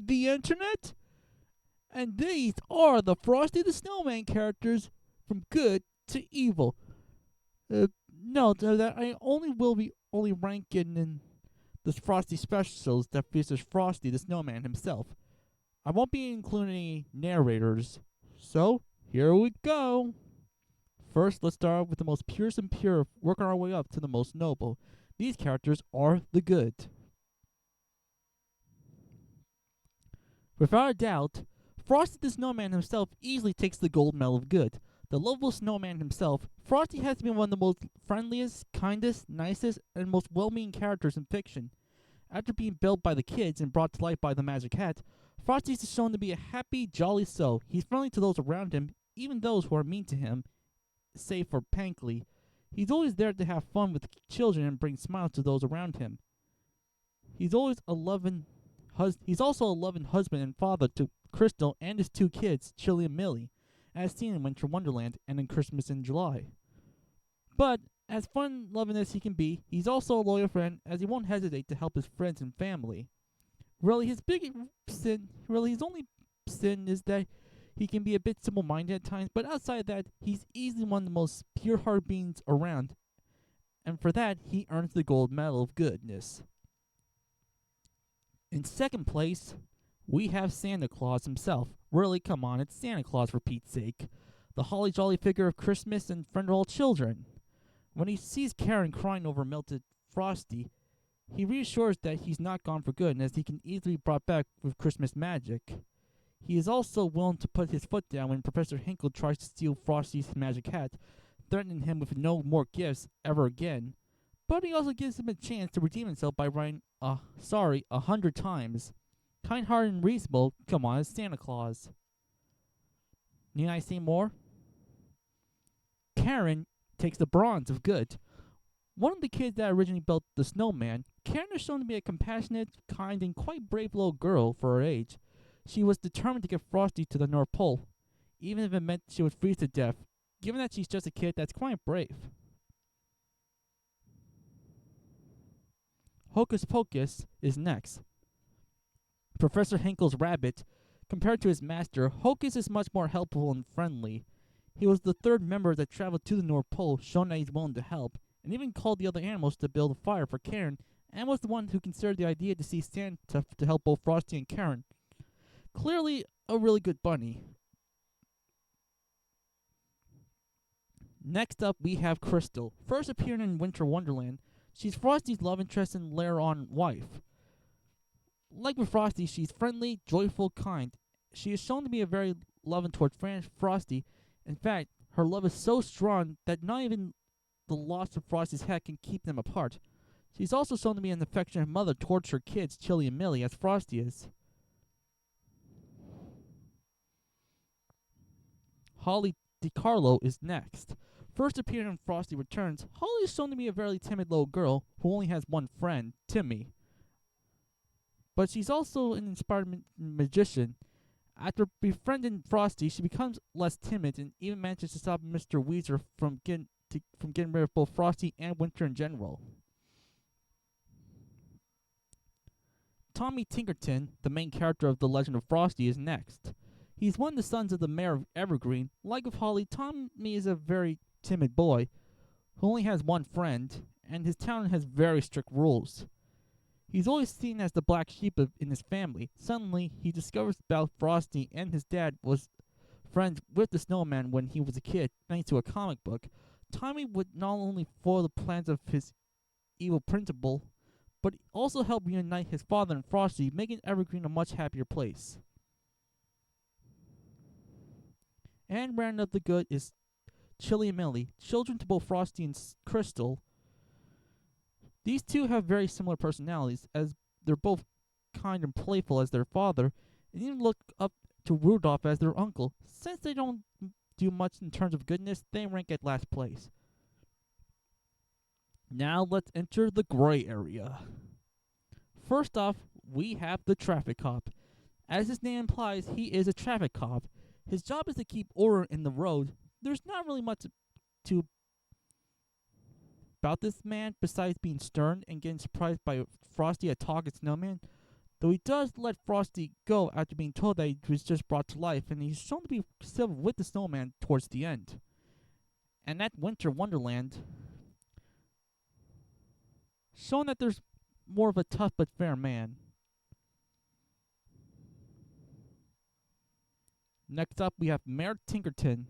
the internet? And these are the Frosty the Snowman characters from good to evil. No, that I only will be only ranking in the Frosty specials that features Frosty the Snowman himself. I won't be including any narrators. So, here we go. First, let's start with the most purest and pure, working our way up to the most noble. These characters are the good. Without a doubt, Frosty the Snowman himself easily takes the gold medal of good. The lovable snowman himself, Frosty has been one of the most friendliest, kindest, nicest, and most well-meaning characters in fiction. After being built by the kids and brought to life by the Magic Hat, Frosty is shown to be a happy, jolly soul. He's friendly to those around him, even those who are mean to him, save for Pankley. He's always there to have fun with children and bring smiles to those around him. He's also a loving husband and father to Crystal and his two kids, Chili and Millie, as seen in Winter Wonderland and in Christmas in July. But as fun-loving as he can be, he's also a loyal friend, as he won't hesitate to help his friends and family. His only sin is that he can be a bit simple-minded at times, but outside that, he's easily one of the most pure-hearted beings around, and for that, he earns the gold medal of goodness. In second place, we have Santa Claus himself. Really, come on, it's Santa Claus for Pete's sake. The holly jolly figure of Christmas and friend of all children. When he sees Karen crying over melted Frosty, he reassures that he's not gone for good and as he can easily be brought back with Christmas magic. He is also willing to put his foot down when Professor Hinkle tries to steal Frosty's magic hat, threatening him with no more gifts ever again. But he also gives him a chance to redeem himself by writing sorry 100 times. Kind-hearted and reasonable, come on, it's Santa Claus. Need I say more? Karen takes the bronze of good. One of the kids that originally built the snowman, Karen is shown to be a compassionate, kind, and quite brave little girl for her age. She was determined to get Frosty to the North Pole, even if it meant she would freeze to death, given that she's just a kid that's quite brave. Hocus Pocus is next. Professor Hinkle's rabbit. Compared to his master, Hocus is much more helpful and friendly. He was the third member that traveled to the North Pole, showing that he's willing to help, and even called the other animals to build a fire for Karen, and was the one who considered the idea to see Santa to help both Frosty and Karen. Clearly, a really good bunny. Next up, we have Crystal. First appearing in Winter Wonderland, she's Frosty's love interest and later-on wife. Like with Frosty, she's friendly, joyful, kind. She is shown to be a very loving towards Frosty. In fact, her love is so strong that not even the loss of Frosty's hat can keep them apart. She's also shown to be an affectionate mother towards her kids, Chili and Millie, as Frosty is. Holly DiCarlo is next. First appearing in Frosty Returns, Holly is shown to be a very timid little girl who only has one friend, Timmy. But she's also an inspired magician. After befriending Frosty, she becomes less timid and even manages to stop Mr. Weezer from getting rid of both Frosty and Winter in general. Tommy Tinkerton, the main character of The Legend of Frosty, is next. He's one of the sons of the mayor of Evergreen. Like with Holly, Tommy is a very timid boy who only has one friend, and his town has very strict rules. He's always seen as the black sheep in his family. Suddenly, he discovers about Frosty and his dad was friends with the snowman when he was a kid, thanks to a comic book. Tommy would not only foil the plans of his evil principal, but also help reunite his father and Frosty, making Evergreen a much happier place. And round up the good is Chili and Millie, children to both Frosty and Crystal. These two have very similar personalities, as they're both kind and playful as their father, and even look up to Rudolph as their uncle. Since they don't do much in terms of goodness, they rank at last place. Now let's enter the gray area. First off, we have the traffic cop. As his name implies, he is a traffic cop. His job is to keep order in the road. There's not really much to about this man besides being stern and getting surprised by Frosty a talking snowman. though he does let Frosty go after being told that he was just brought to life, and he's shown to be civil with the snowman towards the end. And that Winter Wonderland, showing that there's more of a tough but fair man. Next up, we have Mayor Tinkerton,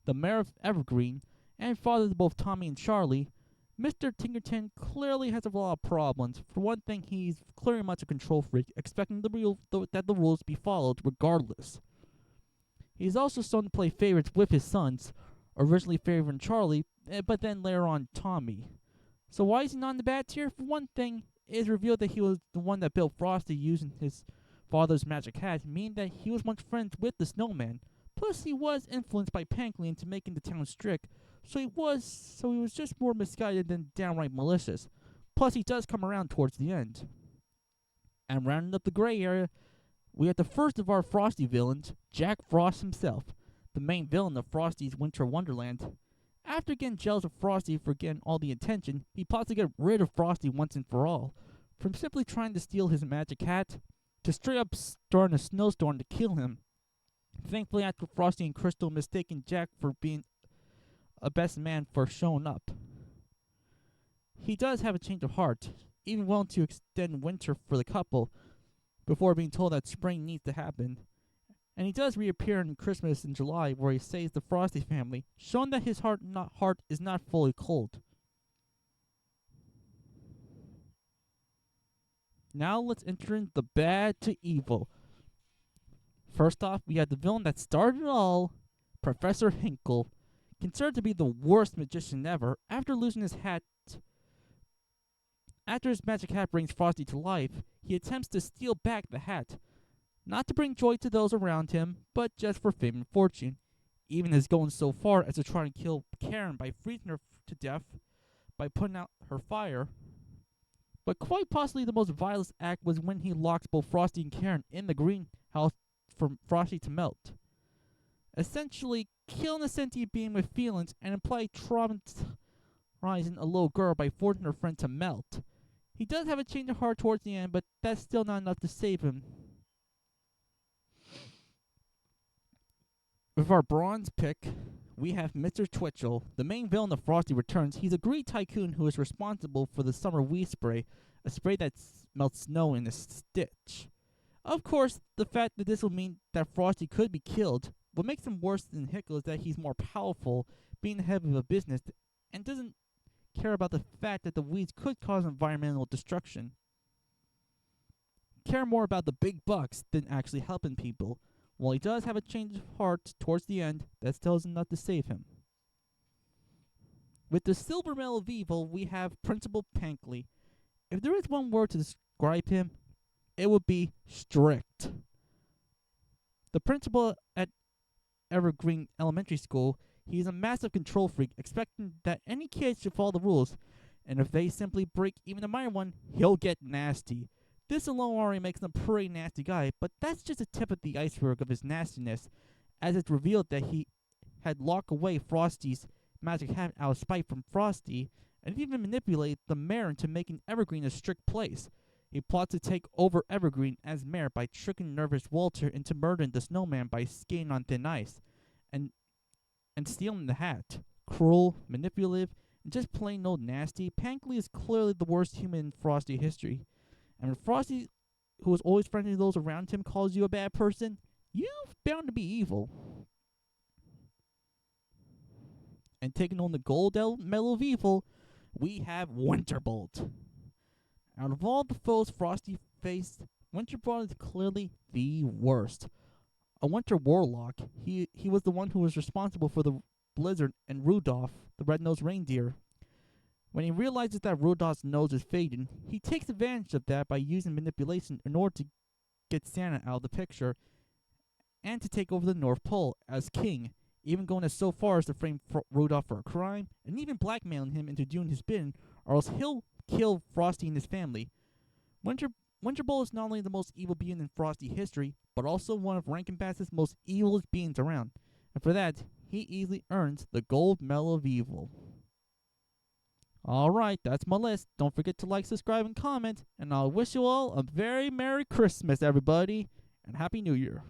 the mayor of Evergreen, and father to both Tommy and Charlie. Mr. Tinkerton clearly has a lot of problems. For one thing, he's clearly much a control freak, expecting that the rules be followed regardless. He's also shown to play favorites with his sons, originally favoring Charlie, but then later on Tommy. So why is he not in the bad tier? For one thing, it is revealed that he was the one that built Frosty using his father's magic hat, meaning that he was once friends with the snowman. Plus, he was influenced by Pankley into making the town strict, so he was just more misguided than downright malicious. Plus, he does come around towards the end. And rounding up the gray area, we have the first of our Frosty villains, Jack Frost himself, the main villain of Frosty's Winter Wonderland. After getting jealous of Frosty for getting all the attention, he plots to get rid of Frosty once and for all. From simply trying to steal his magic hat, to straight up starting a snowstorm to kill him. Thankfully, after Frosty and Crystal mistaken Jack for being a best man for showing up, he does have a change of heart, even willing to extend winter for the couple, before being told that spring needs to happen. And he does reappear in Christmas in July, where he saves the Frosty family, showing that his heart is not fully cold. Now let's enter into the bad to evil. First off, we have the villain that started it all, Professor Hinkle, considered to be the worst magician ever. After losing his hat, after his magic hat brings Frosty to life, he attempts to steal back the hat, not to bring joy to those around him, but just for fame and fortune. Even is going so far as to try and kill Karen by freezing her to death by putting out her fire. But quite possibly the most violent act was when he locks both Frosty and Karen in the greenhouse for Frosty to melt. Essentially, killing a sentient being with feelings and implied traumatizing a little girl by forcing her friend to melt. He does have a change of heart towards the end, but that's still not enough to save him. With our bronze pick, we have Mr. Twitchell, the main villain of Frosty Returns. He's a greedy tycoon who is responsible for the summer weed spray, a spray that melts snow in a stitch. Of course, the fact that this will mean that Frosty could be killed. What makes him worse than Hickle is that he's more powerful, being the head of a business, and doesn't care about the fact that the weeds could cause environmental destruction. Care more about the big bucks than actually helping people. While he does have a change of heart towards the end, that still isn't enough to save him. With the silver medal of evil, we have Principal Pankley. If there is one word to describe him, it would be strict. The principal at Evergreen Elementary School, he is a massive control freak, expecting that any kids should follow the rules, and if they simply break even a minor one, he'll get nasty. This alone already makes him a pretty nasty guy, but that's just the tip of the iceberg of his nastiness, as it's revealed that he had locked away Frosty's magic hat out of spite from Frosty, and even manipulated the mayor into making Evergreen a strict place. He plots to take over Evergreen as mayor by tricking nervous Walter into murdering the snowman by skating on thin ice, and stealing the hat. Cruel, manipulative, and just plain old nasty, Pankley is clearly the worst human in Frosty history. And when Frosty, who is always friendly to those around him, calls you a bad person, you're bound to be evil. And taking on the gold medal of evil, we have Winterbolt. Out of all the foes Frosty faced, Winterbolt is clearly the worst. A winter warlock, he was the one who was responsible for the blizzard and Rudolph, the red-nosed reindeer. When he realizes that Rudolph's nose is fading, he takes advantage of that by using manipulation in order to get Santa out of the picture and to take over the North Pole as king, even going as so far as to frame Rudolph for a crime and even blackmailing him into doing his bidding, or else he'll kill Frosty and his family. Winterbolt is not only the most evil being in Frosty history, but also one of Rankin Bass's most evilest beings around, and for that, he easily earns the gold medal of evil. Alright, that's my list. Don't forget to like, subscribe, and comment. And I'll wish you all a very Merry Christmas, everybody, and Happy New Year.